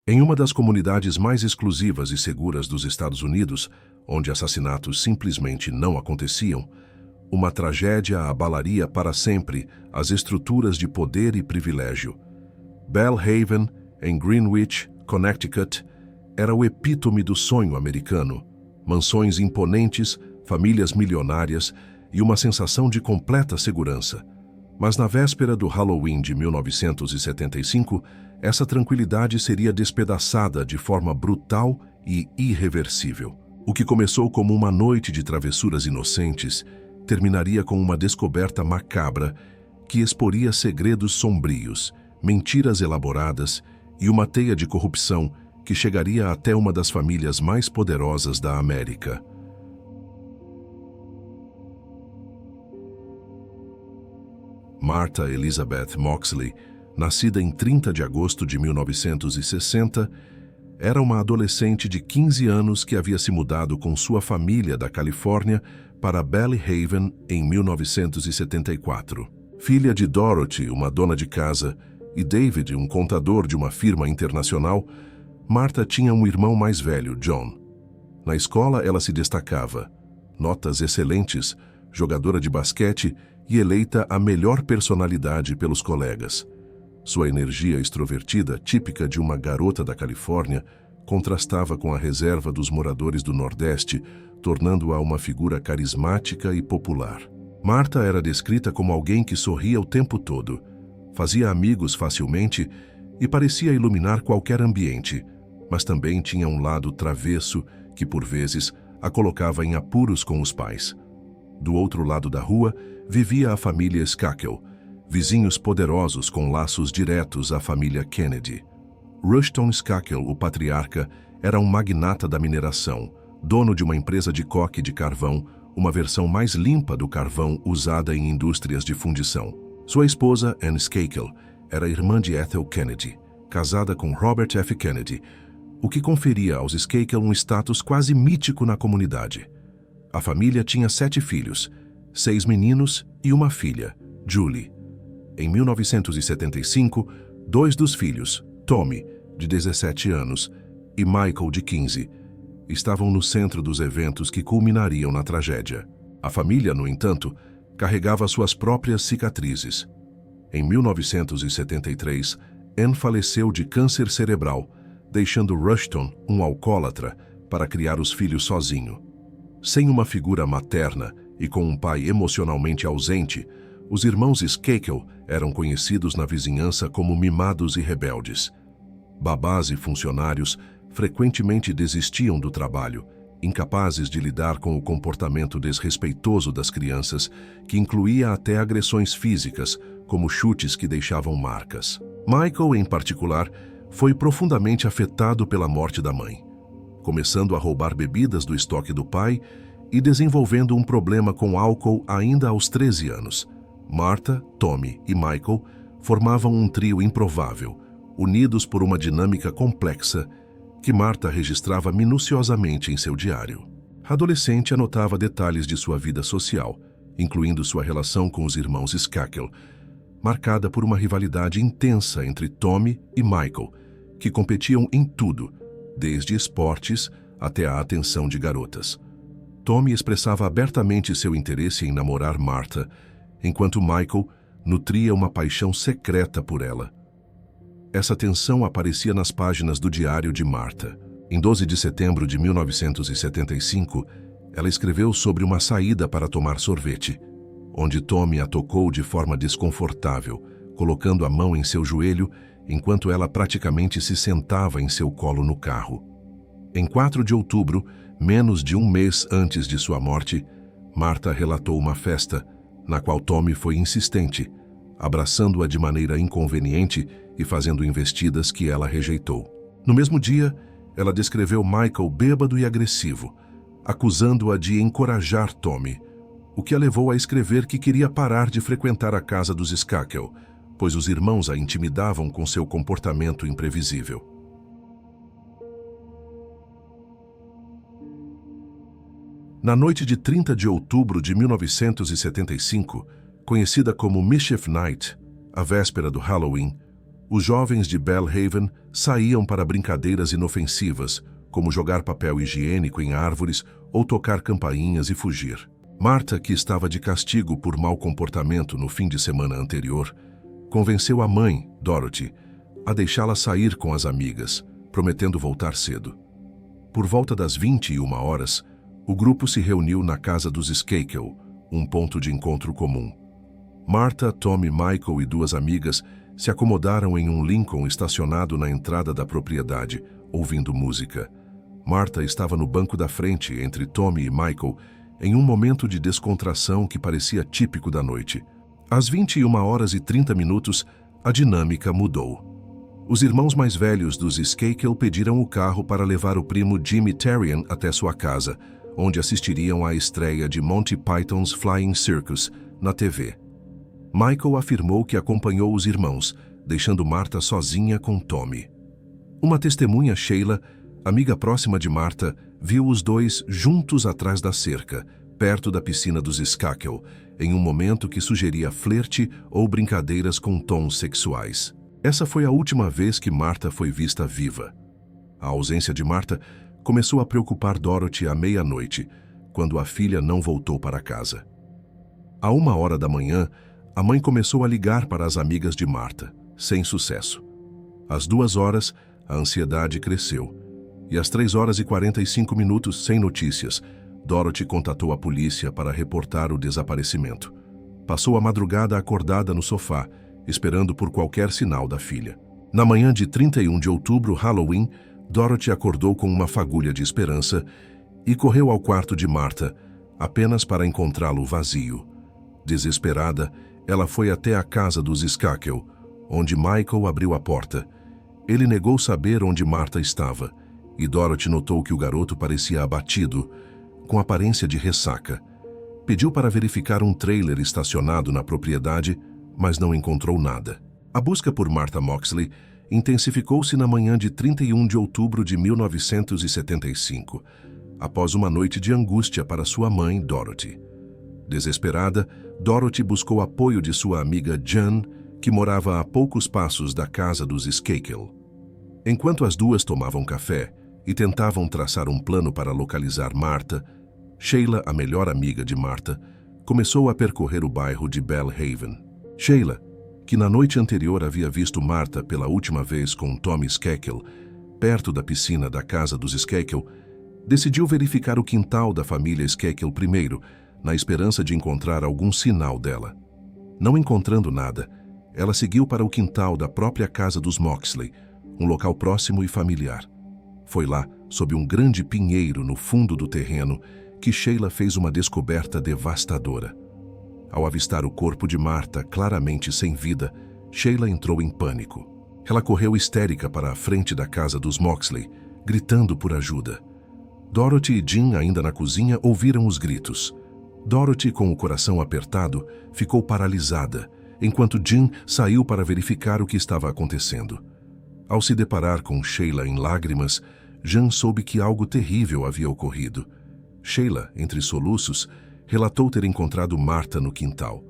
Em uma das comunidades mais exclusivas e seguras dos Estados Unidos, onde assassinatos simplesmente não aconteciam, uma tragédia abalaria para sempre as estruturas de poder e privilégio. Belle Haven, em Greenwich, Connecticut, era o epítome do sonho americano. Mansões imponentes, famílias milionárias e uma sensação de completa segurança. Mas na véspera do Halloween de 1975, essa tranquilidade seria despedaçada de forma brutal e irreversível. O que começou como uma noite de travessuras inocentes terminaria com uma descoberta macabra que exporia segredos sombrios, mentiras elaboradas e uma teia de corrupção que chegaria até uma das famílias mais poderosas da América. Martha Elizabeth Moxley, nascida em 30 de agosto de 1960, era uma adolescente de 15 anos que havia se mudado com sua família da Califórnia para Belle Haven em 1974. Filha de Dorothy, uma dona de casa, e David, um contador de uma firma internacional, Martha tinha um irmão mais velho, John. Na escola ela se destacava. Notas excelentes, jogadora de basquete e eleita a melhor personalidade pelos colegas. Sua energia extrovertida, típica de uma garota da Califórnia, contrastava com a reserva dos moradores do Nordeste, tornando-a uma figura carismática e popular. Martha era descrita como alguém que sorria o tempo todo, fazia amigos facilmente e parecia iluminar qualquer ambiente, mas também tinha um lado travesso que, por vezes, a colocava em apuros com os pais. Do outro lado da rua, vivia a família Skakel, vizinhos poderosos com laços diretos à família Kennedy. Rushton Skakel, o patriarca, era um magnata da mineração, dono de uma empresa de coque de carvão, uma versão mais limpa do carvão usada em indústrias de fundição. Sua esposa, Anne Skakel, era irmã de Ethel Kennedy, casada com Robert F. Kennedy, o que conferia aos Skakel um status quase mítico na comunidade. A família tinha 7 filhos, 6 meninos e uma filha, Julie. Em 1975, 2 dos filhos, Tommy, de 17 anos, e Michael, de 15, estavam no centro dos eventos que culminariam na tragédia. A família, no entanto, carregava suas próprias cicatrizes. Em 1973, Anne faleceu de câncer cerebral, deixando Rushton, um alcoólatra, para criar os filhos sozinho. Sem uma figura materna e com um pai emocionalmente ausente, os irmãos Skakel eram conhecidos na vizinhança como mimados e rebeldes. Babás e funcionários frequentemente desistiam do trabalho, incapazes de lidar com o comportamento desrespeitoso das crianças, que incluía até agressões físicas, como chutes que deixavam marcas. Michael, em particular, foi profundamente afetado pela morte da mãe, começando a roubar bebidas do estoque do pai e desenvolvendo um problema com álcool ainda aos 13 anos. Martha, Tommy e Michael formavam um trio improvável, unidos por uma dinâmica complexa que Martha registrava minuciosamente em seu diário. A adolescente anotava detalhes de sua vida social, incluindo sua relação com os irmãos Skakel, marcada por uma rivalidade intensa entre Tommy e Michael, que competiam em tudo, desde esportes até a atenção de garotas. Tommy expressava abertamente seu interesse em namorar Martha, enquanto Michael nutria uma paixão secreta por ela. Essa tensão aparecia nas páginas do diário de Martha. Em 12 de setembro de 1975, ela escreveu sobre uma saída para tomar sorvete, onde Tommy a tocou de forma desconfortável, colocando a mão em seu joelho enquanto ela praticamente se sentava em seu colo no carro. Em 4 de outubro, menos de um mês antes de sua morte, Martha relatou uma festa, na qual Tommy foi insistente, abraçando-a de maneira inconveniente e fazendo investidas que ela rejeitou. No mesmo dia, ela descreveu Michael bêbado e agressivo, acusando-a de encorajar Tommy, o que a levou a escrever que queria parar de frequentar a casa dos Skakel, pois os irmãos a intimidavam com seu comportamento imprevisível. Na noite de 30 de outubro de 1975, conhecida como Mischief Night, a véspera do Halloween, Os jovens de Belhaven saíam para brincadeiras inofensivas, como jogar papel higiênico em árvores ou tocar campainhas e fugir. Martha, que estava de castigo por mau comportamento no fim de semana anterior, convenceu a mãe, Dorothy, a deixá-la sair com as amigas, prometendo voltar cedo. Por volta das 21 horas, o grupo se reuniu na casa dos Skakel, um ponto de encontro comum. Martha, Tommy, Michael e duas amigas se acomodaram em um Lincoln estacionado na entrada da propriedade, ouvindo música. Martha estava no banco da frente, entre Tommy e Michael, em um momento de descontração que parecia típico da noite. Às 21h30, a dinâmica mudou. Os irmãos mais velhos dos Skakel pediram o carro para levar o primo Jimmy Terrian até sua casa, onde assistiriam à estreia de Monty Python's Flying Circus na TV. Michael afirmou que acompanhou os irmãos, deixando Martha sozinha com Tommy. Uma testemunha, Sheila, amiga próxima de Martha, viu os dois juntos atrás da cerca, perto da piscina dos Skakel, em um momento que sugeria flerte ou brincadeiras com tons sexuais. Essa foi a última vez que Martha foi vista viva. A ausência de Martha começou a preocupar Dorothy à meia-noite, quando a filha não voltou para casa. À 1h da manhã, a mãe começou a ligar para as amigas de Martha, sem sucesso. Às 2h, a ansiedade cresceu. E às 3h45, sem notícias, Dorothy contatou a polícia para reportar o desaparecimento. Passou a madrugada acordada no sofá, esperando por qualquer sinal da filha. Na manhã de 31 de outubro, Halloween, Dorothy acordou com uma fagulha de esperança e correu ao quarto de Martha, apenas para encontrá-lo vazio. Desesperada, ela foi até a casa dos Skakel, onde Michael abriu a porta. Ele negou saber onde Martha estava, e Dorothy notou que o garoto parecia abatido, com aparência de ressaca. Pediu para verificar um trailer estacionado na propriedade, mas não encontrou nada. A busca por Martha Moxley intensificou-se na manhã de 31 de outubro de 1975, após uma noite de angústia para sua mãe, Dorothy. Desesperada, Dorothy buscou apoio de sua amiga Jan, que morava a poucos passos da casa dos Skakel. Enquanto as duas tomavam café e tentavam traçar um plano para localizar Martha, Sheila, a melhor amiga de Martha, começou a percorrer o bairro de Belhaven. Sheila, que na noite anterior havia visto Martha pela última vez com Tommy Skakel, perto da piscina da casa dos Skakel, decidiu verificar o quintal da família Skakel primeiro, na esperança de encontrar algum sinal dela. Não encontrando nada, ela seguiu para o quintal da própria casa dos Moxley, um local próximo e familiar. Foi lá, sob um grande pinheiro no fundo do terreno, que Sheila fez uma descoberta devastadora. Ao avistar o corpo de Martha claramente sem vida, Sheila entrou em pânico. Ela correu histérica para a frente da casa dos Moxley, gritando por ajuda. Dorothy e Jean, ainda na cozinha, ouviram os gritos. Dorothy, com o coração apertado, ficou paralisada, enquanto Jean saiu para verificar o que estava acontecendo. Ao se deparar com Sheila em lágrimas, Jean soube que algo terrível havia ocorrido. Sheila, entre soluços, relatou ter encontrado Martha no quintal.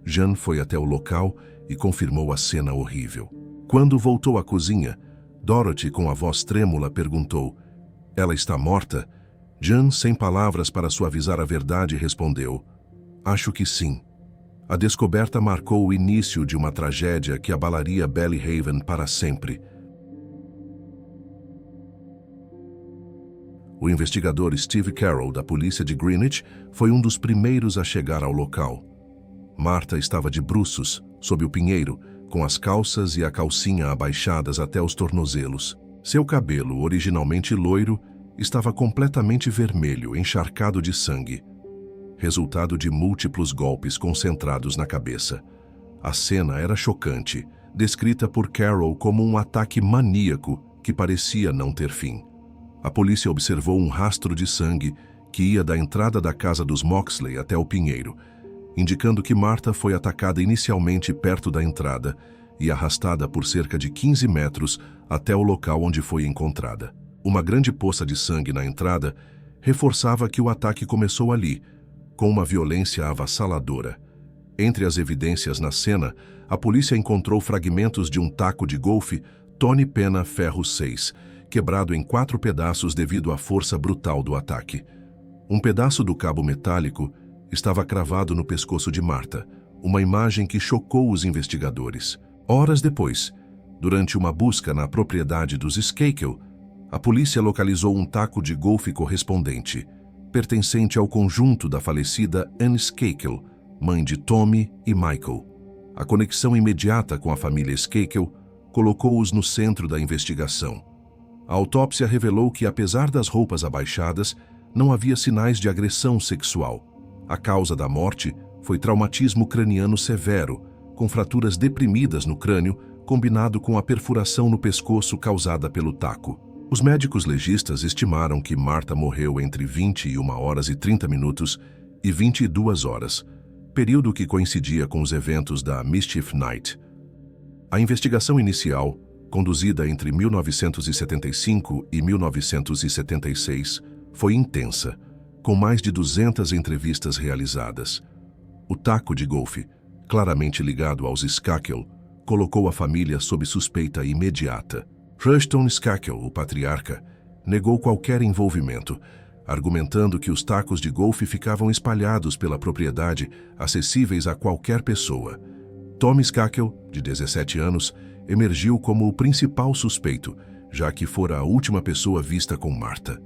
Jean foi até o local e confirmou a cena horrível. Quando voltou à cozinha, Dorothy, com a voz trêmula, perguntou: "Ela está morta?" Jean, sem palavras para suavizar a verdade, respondeu: "Acho que sim." A descoberta marcou o início de uma tragédia que abalaria Belhaven para sempre. O investigador Steve Carroll, da polícia de Greenwich, foi um dos primeiros a chegar ao local. Martha estava de bruços, sob o pinheiro, com as calças e a calcinha abaixadas até os tornozelos. Seu cabelo, originalmente loiro, estava completamente vermelho, encharcado de sangue, resultado de múltiplos golpes concentrados na cabeça. A cena era chocante, descrita por Carroll como um ataque maníaco que parecia não ter fim. A polícia observou um rastro de sangue que ia da entrada da casa dos Moxley até o pinheiro, indicando que Martha foi atacada inicialmente perto da entrada e arrastada por cerca de 15 metros até o local onde foi encontrada. Uma grande poça de sangue na entrada reforçava que o ataque começou ali, com uma violência avassaladora. Entre as evidências na cena, a polícia encontrou fragmentos de um taco de golfe Tony Penna Ferro 6, quebrado em 4 pedaços devido à força brutal do ataque. Um pedaço do cabo metálico estava cravado no pescoço de Martha, uma imagem que chocou os investigadores. Horas depois, durante uma busca na propriedade dos Skakel, a polícia localizou um taco de golfe correspondente, pertencente ao conjunto da falecida Anne Skakel, mãe de Tommy e Michael. A conexão imediata com a família Skakel colocou-os no centro da investigação. A autópsia revelou que, apesar das roupas abaixadas, não havia sinais de agressão sexual. A causa da morte foi traumatismo craniano severo, com fraturas deprimidas no crânio, combinado com a perfuração no pescoço causada pelo taco. Os médicos legistas estimaram que Martha morreu entre 21 horas e 30 minutos e 22 horas, período que coincidia com os eventos da Mischief Night. A investigação inicial, conduzida entre 1975 e 1976, foi intensa, com mais de 200 entrevistas realizadas. O taco de golfe, claramente ligado aos Skakel, colocou a família sob suspeita imediata. Rushton Skakel, o patriarca, negou qualquer envolvimento, argumentando que os tacos de golfe ficavam espalhados pela propriedade, acessíveis a qualquer pessoa. Tommy Skakel, de 17 anos, emergiu como o principal suspeito, já que fora a última pessoa vista com Martha.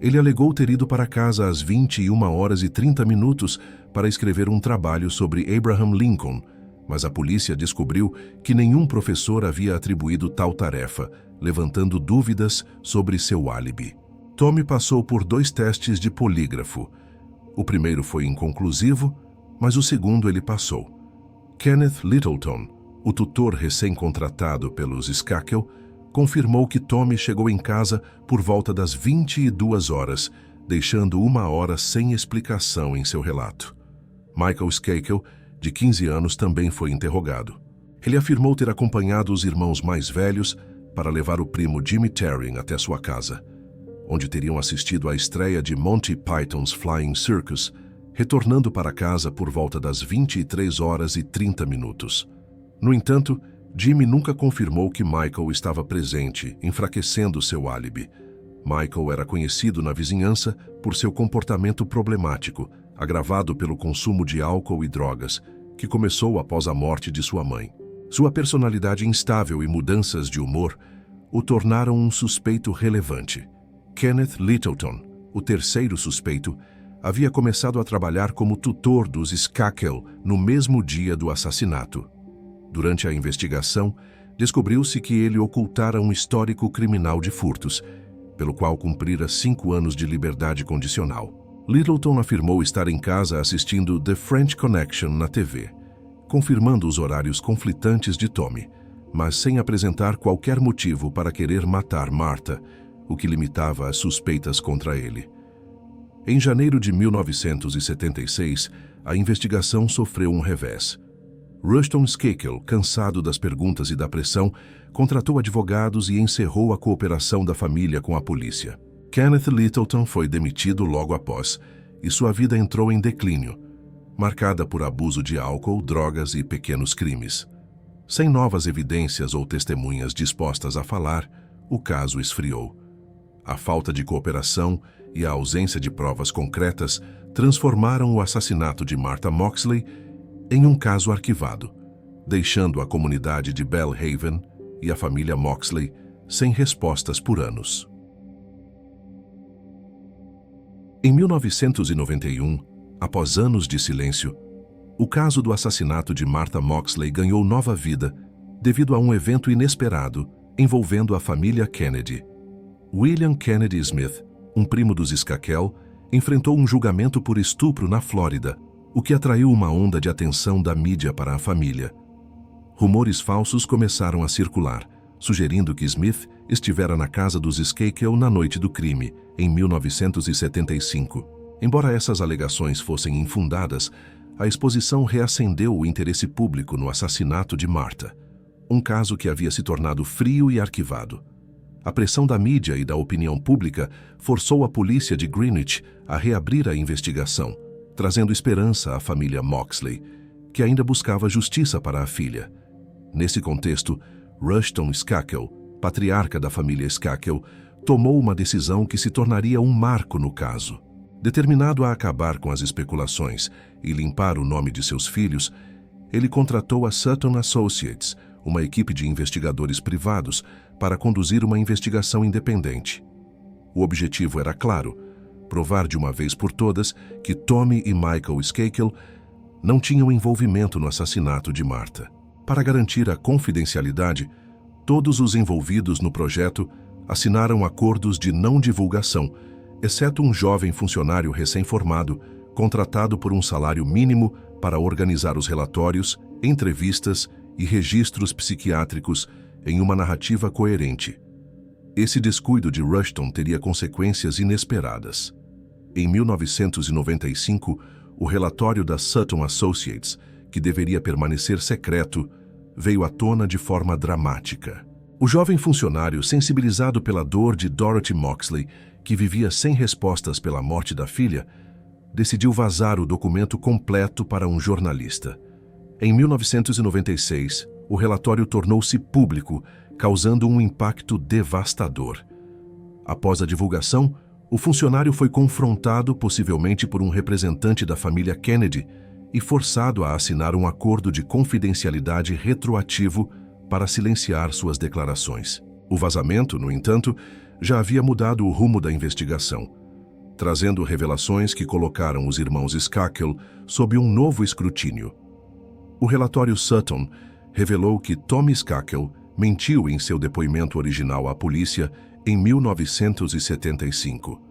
Ele alegou ter ido para casa às 21 horas e 30 minutos para escrever um trabalho sobre Abraham Lincoln, mas a polícia descobriu que nenhum professor havia atribuído tal tarefa, levantando dúvidas sobre seu álibi. Tommy passou por 2 testes de polígrafo. O primeiro foi inconclusivo, mas o segundo ele passou. Kenneth Littleton, o tutor recém-contratado pelos Skakel, confirmou que Tommy chegou em casa por volta das 22 horas, deixando 1 hora sem explicação em seu relato. Michael Skakel, de 15 anos, também foi interrogado. Ele afirmou ter acompanhado os irmãos mais velhos para levar o primo Jimmy Tarring até sua casa, onde teriam assistido à estreia de Monty Python's Flying Circus, retornando para casa por volta das 23 horas e 30 minutos. No entanto, Jimmy nunca confirmou que Michael estava presente, enfraquecendo seu álibi. Michael era conhecido na vizinhança por seu comportamento problemático, agravado pelo consumo de álcool e drogas, que começou após a morte de sua mãe. Sua personalidade instável e mudanças de humor o tornaram um suspeito relevante. Kenneth Littleton, o terceiro suspeito, havia começado a trabalhar como tutor dos Skakel no mesmo dia do assassinato. Durante a investigação, descobriu-se que ele ocultara um histórico criminal de furtos, pelo qual cumprira 5 anos de liberdade condicional. Littleton afirmou estar em casa assistindo The French Connection na TV, confirmando os horários conflitantes de Tommy, mas sem apresentar qualquer motivo para querer matar Martha, o que limitava as suspeitas contra ele. Em janeiro de 1976, a investigação sofreu um revés. Rushton Skakel, cansado das perguntas e da pressão, contratou advogados e encerrou a cooperação da família com a polícia. Kenneth Littleton foi demitido logo após, e sua vida entrou em declínio, marcada por abuso de álcool, drogas e pequenos crimes. Sem novas evidências ou testemunhas dispostas a falar, o caso esfriou. A falta de cooperação e a ausência de provas concretas transformaram o assassinato de Martha Moxley em um caso arquivado, deixando a comunidade de Belhaven e a família Moxley sem respostas por anos. Em 1991, após anos de silêncio, o caso do assassinato de Martha Moxley ganhou nova vida devido a um evento inesperado envolvendo a família Kennedy. William Kennedy Smith, um primo dos Skakel, enfrentou um julgamento por estupro na Flórida, o que atraiu uma onda de atenção da mídia para a família. Rumores falsos começaram a circular, sugerindo que Smith estivera na casa dos Skakel na noite do crime, em 1975. Embora essas alegações fossem infundadas, a exposição reacendeu o interesse público no assassinato de Martha, um caso que havia se tornado frio e arquivado. A pressão da mídia e da opinião pública forçou a polícia de Greenwich a reabrir a investigação, trazendo esperança à família Moxley, que ainda buscava justiça para a filha. Nesse contexto, Rushton Skakel, patriarca da família Skakel, tomou uma decisão que se tornaria um marco no caso. Determinado a acabar com as especulações e limpar o nome de seus filhos, ele contratou a Sutton Associates, uma equipe de investigadores privados, para conduzir uma investigação independente. O objetivo era claro: provar de uma vez por todas que Tommy e Michael Skakel não tinham envolvimento no assassinato de Martha. Para garantir a confidencialidade, todos os envolvidos no projeto assinaram acordos de não divulgação, exceto um jovem funcionário recém-formado, contratado por um salário mínimo para organizar os relatórios, entrevistas e registros psiquiátricos em uma narrativa coerente. Esse descuido de Rushton teria consequências inesperadas. Em 1995, o relatório da Sutton Associates, que deveria permanecer secreto, veio à tona de forma dramática. O jovem funcionário, sensibilizado pela dor de Dorothy Moxley, que vivia sem respostas pela morte da filha, decidiu vazar o documento completo para um jornalista. Em 1996, o relatório tornou-se público, causando um impacto devastador. Após a divulgação, o funcionário foi confrontado, possivelmente por um representante da família Kennedy, e forçado a assinar um acordo de confidencialidade retroativo para silenciar suas declarações. O vazamento, no entanto, já havia mudado o rumo da investigação, trazendo revelações que colocaram os irmãos Skakel sob um novo escrutínio. O relatório Sutton revelou que Tommy Skakel mentiu em seu depoimento original à polícia em 1975.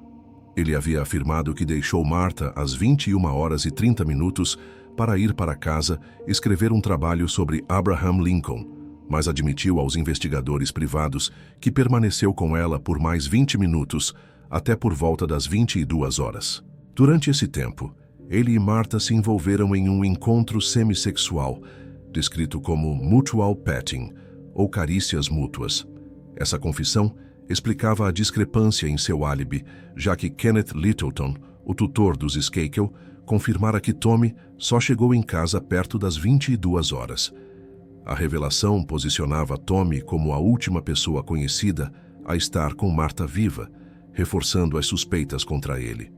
Ele havia afirmado que deixou Martha às 21h30 para ir para casa escrever um trabalho sobre Abraham Lincoln, mas admitiu aos investigadores privados que permaneceu com ela por mais 20 minutos, até por volta das 22h. Durante esse tempo, ele e Martha se envolveram em um encontro semissexual, descrito como mutual petting, ou carícias mútuas. Essa confissão explicava a discrepância em seu álibi, já que Kenneth Littleton, o tutor dos Skakel, confirmara que Tommy só chegou em casa perto das 22h. A revelação posicionava Tommy como a última pessoa conhecida a estar com Martha viva, reforçando as suspeitas contra ele.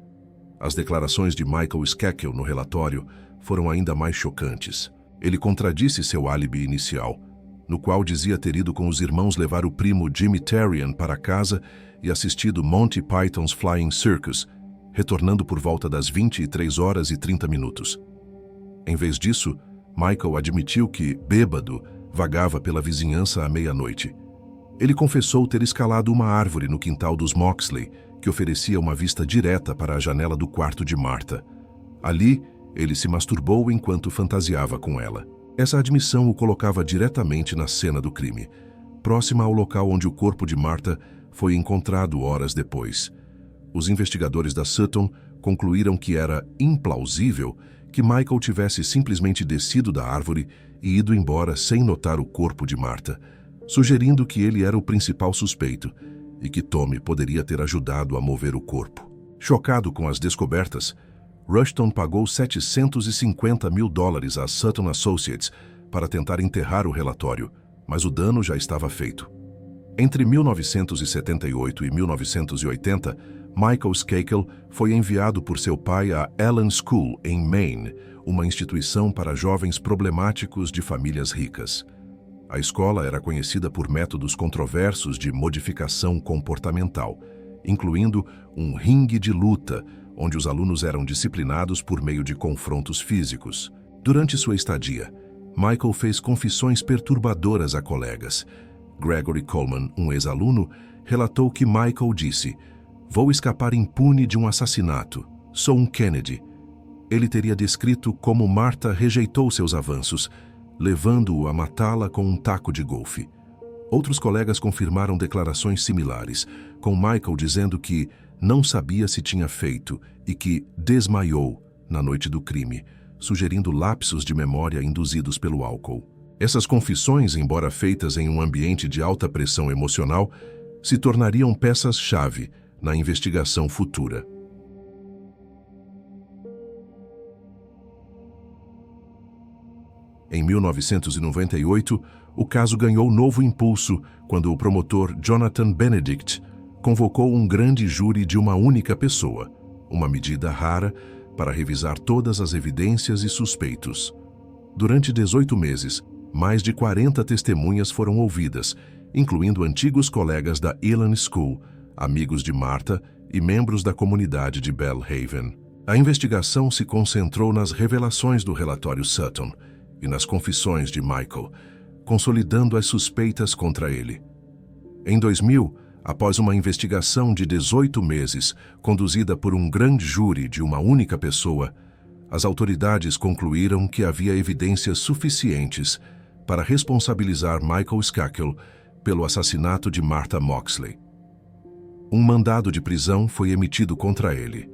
As declarações de Michael Skakel no relatório foram ainda mais chocantes. Ele contradisse seu álibi inicial, no qual dizia ter ido com os irmãos levar o primo Jimmy Terrian para casa e assistido Monty Python's Flying Circus, retornando por volta das 23h30. Em vez disso, Michael admitiu que, bêbado, vagava pela vizinhança à meia-noite. Ele confessou ter escalado uma árvore no quintal dos Moxley, que oferecia uma vista direta para a janela do quarto de Martha. Ali, ele se masturbou enquanto fantasiava com ela. Essa admissão o colocava diretamente na cena do crime, próxima ao local onde o corpo de Martha foi encontrado horas depois. Os investigadores da Sutton concluíram que era implausível que Michael tivesse simplesmente descido da árvore e ido embora sem notar o corpo de Martha, sugerindo que ele era o principal suspeito e que Tommy poderia ter ajudado a mover o corpo. Chocado com as descobertas, Rushton pagou $750 mil à Sutton Associates para tentar enterrar o relatório, mas o dano já estava feito. Entre 1978 e 1980, Michael Skakel foi enviado por seu pai a Allen School, em Maine, uma instituição para jovens problemáticos de famílias ricas. A escola era conhecida por métodos controversos de modificação comportamental, incluindo um ringue de luta, onde os alunos eram disciplinados por meio de confrontos físicos. Durante sua estadia, Michael fez confissões perturbadoras a colegas. Gregory Coleman, um ex-aluno, relatou que Michael disse: "Vou escapar impune de um assassinato. Sou um Kennedy." Ele teria descrito como Martha rejeitou seus avanços, levando-o a matá-la com um taco de golfe. Outros colegas confirmaram declarações similares, com Michael dizendo que não sabia se tinha feito e que desmaiou na noite do crime, sugerindo lapsos de memória induzidos pelo álcool. Essas confissões, embora feitas em um ambiente de alta pressão emocional, se tornariam peças-chave na investigação futura. Em 1998, o caso ganhou novo impulso quando o promotor Jonathan Benedict convocou um grande júri de uma única pessoa, uma medida rara para revisar todas as evidências e suspeitos. Durante 18 meses, mais de 40 testemunhas foram ouvidas, incluindo antigos colegas da Elan School, amigos de Martha e membros da comunidade de Belhaven. A investigação se concentrou nas revelações do relatório Sutton e nas confissões de Michael, consolidando as suspeitas contra ele. Em 2000, após uma investigação de 18 meses, conduzida por um grande júri de uma única pessoa, as autoridades concluíram que havia evidências suficientes para responsabilizar Michael Skakel pelo assassinato de Martha Moxley. Um mandado de prisão foi emitido contra ele.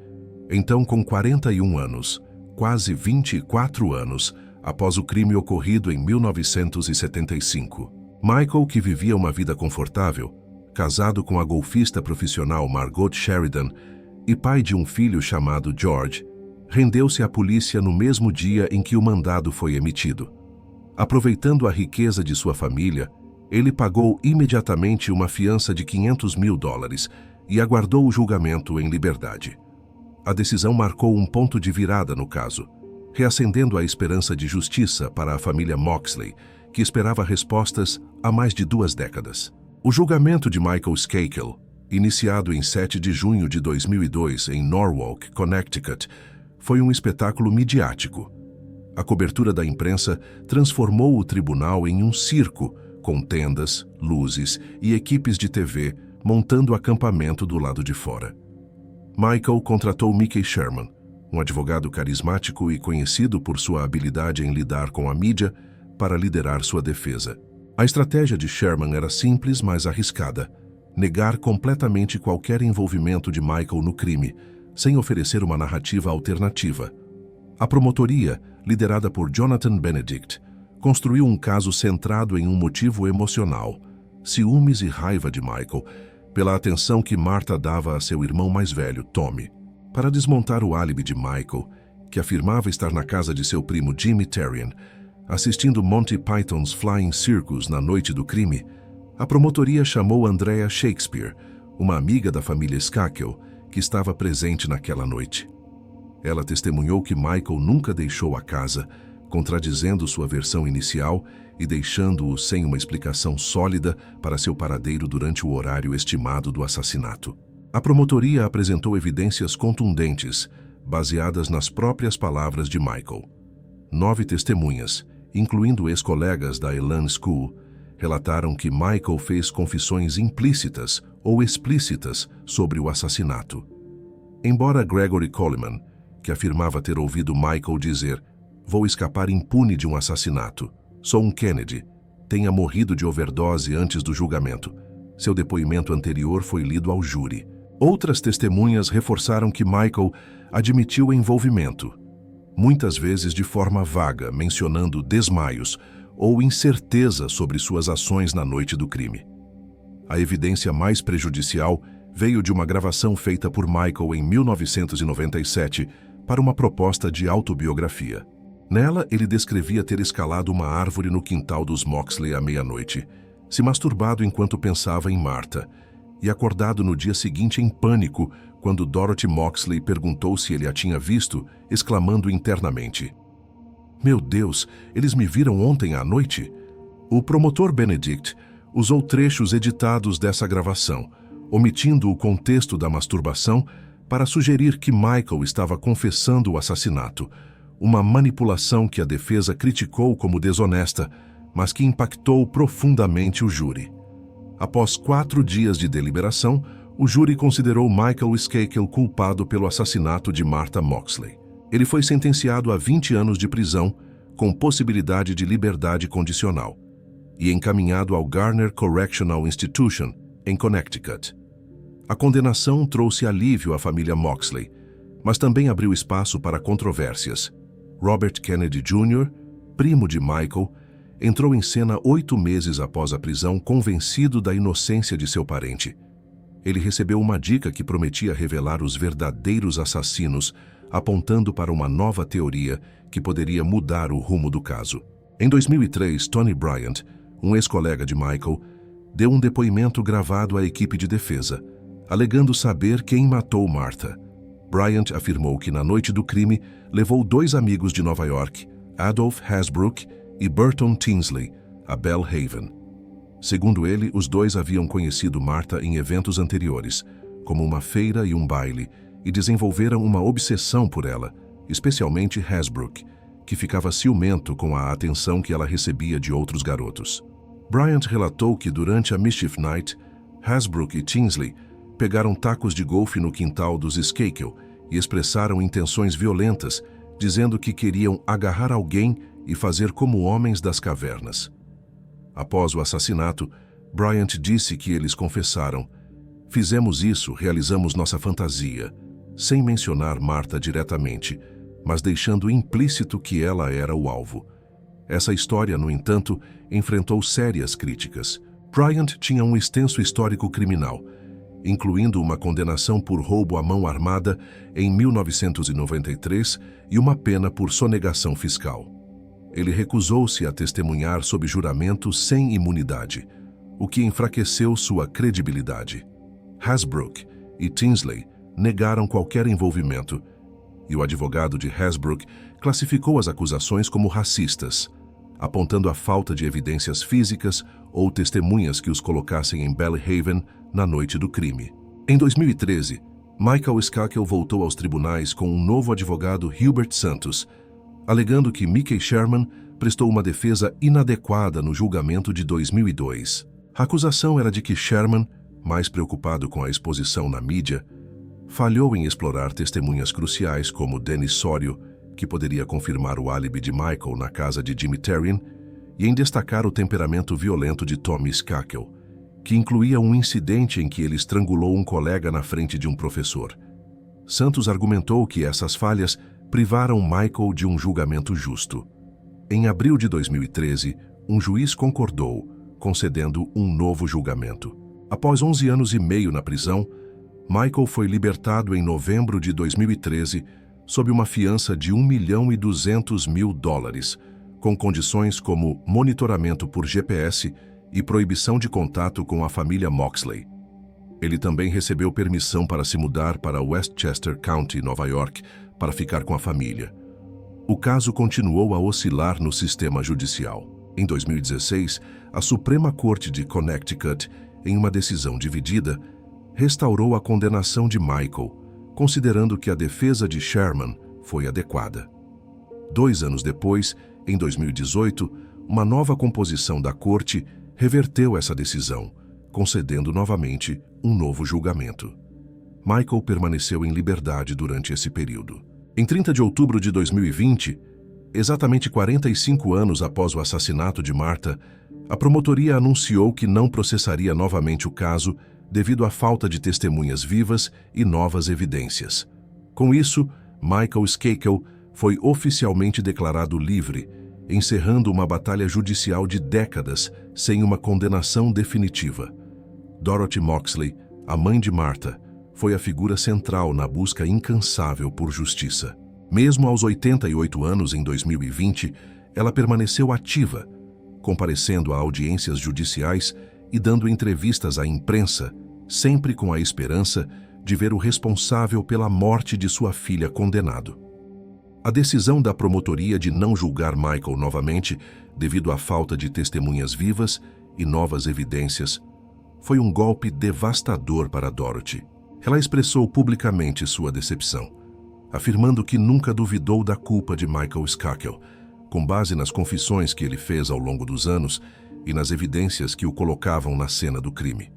Então, com 41 anos, quase 24 anos, após o crime ocorrido em 1975. Michael, que vivia uma vida confortável, casado com a golfista profissional Margot Sheridan e pai de um filho chamado George, rendeu-se à polícia no mesmo dia em que o mandado foi emitido. Aproveitando a riqueza de sua família, ele pagou imediatamente uma fiança de $500 mil e aguardou o julgamento em liberdade. A decisão marcou um ponto de virada no caso, reacendendo a esperança de justiça para a família Moxley, que esperava respostas há mais de 2 décadas. O julgamento de Michael Skakel, iniciado em 7 de junho de 2002 em Norwalk, Connecticut, foi um espetáculo midiático. A cobertura da imprensa transformou o tribunal em um circo, com tendas, luzes e equipes de TV montando acampamento do lado de fora. Michael contratou Mickey Sherman, um advogado carismático e conhecido por sua habilidade em lidar com a mídia, para liderar sua defesa. A estratégia de Sherman era simples, mas arriscada: negar completamente qualquer envolvimento de Michael no crime, sem oferecer uma narrativa alternativa. A promotoria, liderada por Jonathan Benedict, construiu um caso centrado em um motivo emocional: ciúmes e raiva de Michael, pela atenção que Martha dava a seu irmão mais velho, Tommy. Para desmontar o álibi de Michael, que afirmava estar na casa de seu primo Jimmy Terrian, assistindo Monty Python's Flying Circus na noite do crime, a promotoria chamou Andrea Shakespeare, uma amiga da família Skakel, que estava presente naquela noite. Ela testemunhou que Michael nunca deixou a casa, contradizendo sua versão inicial e deixando-o sem uma explicação sólida para seu paradeiro durante o horário estimado do assassinato. A promotoria apresentou evidências contundentes, baseadas nas próprias palavras de Michael. 9 testemunhas, incluindo ex-colegas da Elan School, relataram que Michael fez confissões implícitas ou explícitas sobre o assassinato. Embora Gregory Coleman, que afirmava ter ouvido Michael dizer "Vou escapar impune de um assassinato. Sou um Kennedy. Tenha morrido de overdose antes do julgamento." Seu depoimento anterior foi lido ao júri. Outras testemunhas reforçaram que Michael admitiu envolvimento, muitas vezes de forma vaga, mencionando desmaios ou incerteza sobre suas ações na noite do crime. A evidência mais prejudicial veio de uma gravação feita por Michael em 1997 para uma proposta de autobiografia. Nela, ele descrevia ter escalado uma árvore no quintal dos Moxley à meia-noite, se masturbado enquanto pensava em Martha, e acordado no dia seguinte em pânico quando Dorothy Moxley perguntou se ele a tinha visto, exclamando internamente: "Meu Deus, eles me viram ontem à noite?" O promotor Benedict usou trechos editados dessa gravação, omitindo o contexto da masturbação, para sugerir que Michael estava confessando o assassinato, uma manipulação que a defesa criticou como desonesta, mas que impactou profundamente o júri. Após 4 dias de deliberação, o júri considerou Michael Skakel culpado pelo assassinato de Martha Moxley. Ele foi sentenciado a 20 anos de prisão, com possibilidade de liberdade condicional, e encaminhado ao Garner Correctional Institution, em Connecticut. A condenação trouxe alívio à família Moxley, mas também abriu espaço para controvérsias. Robert Kennedy Jr., primo de Michael, entrou em cena 8 meses após a prisão, convencido da inocência de seu parente. Ele recebeu uma dica que prometia revelar os verdadeiros assassinos, apontando para uma nova teoria que poderia mudar o rumo do caso. Em 2003, Tony Bryant, um ex-colega de Michael, deu um depoimento gravado à equipe de defesa, alegando saber quem matou Martha. Bryant afirmou que na noite do crime levou 2 amigos de Nova York, Adolph Hasbrouck e Burton Tinsley, a Belle Haven. Segundo ele, os 2 haviam conhecido Martha em eventos anteriores, como uma feira e um baile, e desenvolveram uma obsessão por ela, especialmente Hasbrouck, que ficava ciumento com a atenção que ela recebia de outros garotos. Bryant relatou que durante a Mischief Night, Hasbrouck e Tinsley pegaram tacos de golfe no quintal dos Skakel e expressaram intenções violentas, dizendo que queriam agarrar alguém e fazer como homens das cavernas. Após o assassinato, Bryant disse que eles confessaram: "Fizemos isso, realizamos nossa fantasia", sem mencionar Martha diretamente, mas deixando implícito que ela era o alvo. Essa história, no entanto, enfrentou sérias críticas. Bryant tinha um extenso histórico criminal, incluindo uma condenação por roubo à mão armada em 1993 e uma pena por sonegação fiscal. Ele recusou-se a testemunhar sob juramento sem imunidade, o que enfraqueceu sua credibilidade. Hasbrouck e Tinsley negaram qualquer envolvimento, e o advogado de Hasbrouck classificou as acusações como racistas, apontando a falta de evidências físicas ou testemunhas que os colocassem em Belle Haven na noite do crime. Em 2013, Michael Skakel voltou aos tribunais com um novo advogado, Hubert Santos, alegando que Mickey Sherman prestou uma defesa inadequada no julgamento de 2002. A acusação era de que Sherman, mais preocupado com a exposição na mídia, falhou em explorar testemunhas cruciais como Dennis Sorio, que poderia confirmar o álibi de Michael na casa de Jimmy Terrien, e em destacar o temperamento violento de Tommy Skakel, que incluía um incidente em que ele estrangulou um colega na frente de um professor. Santos argumentou que essas falhas privaram Michael de um julgamento justo. Em abril de 2013, um juiz concordou, concedendo um novo julgamento. Após 11 anos e meio na prisão, Michael foi libertado em novembro de 2013 sob uma fiança de $1.200.000, com condições como monitoramento por GPS e proibição de contato com a família Moxley. Ele também recebeu permissão para se mudar para Westchester County, Nova York, para ficar com a família. O caso continuou a oscilar no sistema judicial. Em 2016, a Suprema Corte de Connecticut, em uma decisão dividida, restaurou a condenação de Michael, considerando que a defesa de Sherman foi adequada. 2 anos depois, em 2018, uma nova composição da Corte reverteu essa decisão, concedendo novamente um novo julgamento. Michael permaneceu em liberdade durante esse período. Em 30 de outubro de 2020, exatamente 45 anos após o assassinato de Martha, a promotoria anunciou que não processaria novamente o caso devido à falta de testemunhas vivas e novas evidências. Com isso, Michael Skakel foi oficialmente declarado livre, encerrando uma batalha judicial de décadas sem uma condenação definitiva. Dorothy Moxley, a mãe de Martha, foi a figura central na busca incansável por justiça. Mesmo aos 88 anos em 2020, ela permaneceu ativa, comparecendo a audiências judiciais e dando entrevistas à imprensa, sempre com a esperança de ver o responsável pela morte de sua filha condenado. A decisão da promotoria de não julgar Michael novamente, devido à falta de testemunhas vivas e novas evidências, foi um golpe devastador para Dorothy. Ela expressou publicamente sua decepção, afirmando que nunca duvidou da culpa de Michael Skakel, com base nas confissões que ele fez ao longo dos anos e nas evidências que o colocavam na cena do crime.